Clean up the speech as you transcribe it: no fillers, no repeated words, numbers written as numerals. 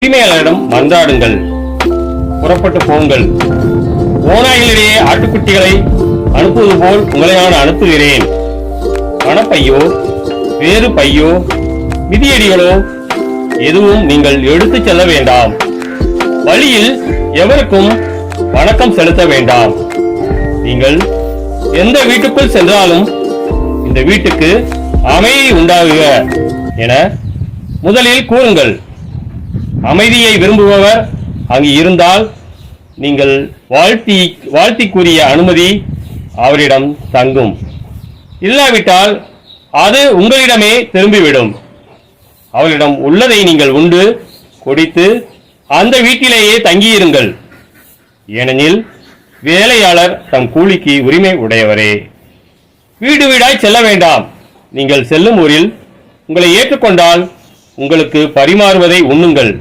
உரிமையாளரிடம் மன்றாடுங்கள். புறப்பட்டு போங்கள். ஓநாய்களிடையே ஆட்டுக்குட்டிகளை அனுப்புவது போல் உங்களை நான் அனுப்புகிறேன். பணப்பையோ வேறு பையோ மிதியடிகளோ எதுவும் நீங்கள் எடுத்துச் செல்ல வேண்டாம். வழியில் எவருக்கும் வணக்கம் செலுத்த வேண்டாம். நீங்கள் எந்த வீட்டுக்குள் சென்றாலும் இந்த வீட்டுக்கு அமைதி உண்டாகுக என முதலில் கூறுங்கள். அமைதியை விரும்புபவர் அங்கு இருந்தால் நீங்கள் வாழ்த்தி கூறிய அனுமதி அவரிடம் தங்கும். இல்லாவிட்டால் அது உங்களிடமே திரும்பிவிடும். அவரிடம் உள்ளதை நீங்கள் உண்டு குடித்து அந்த வீட்டிலேயே தங்கியிருங்கள். ஏனெனில் வேலையாளர் தம் கூலிக்கு உரிமை உடையவரே. வீடு வீடாய் செல்ல வேண்டாம். நீங்கள் செல்லும் ஊரில் உங்களை ஏற்றுக்கொண்டால் உங்களுக்கு பரிமாறுவதை உண்ணுங்கள்.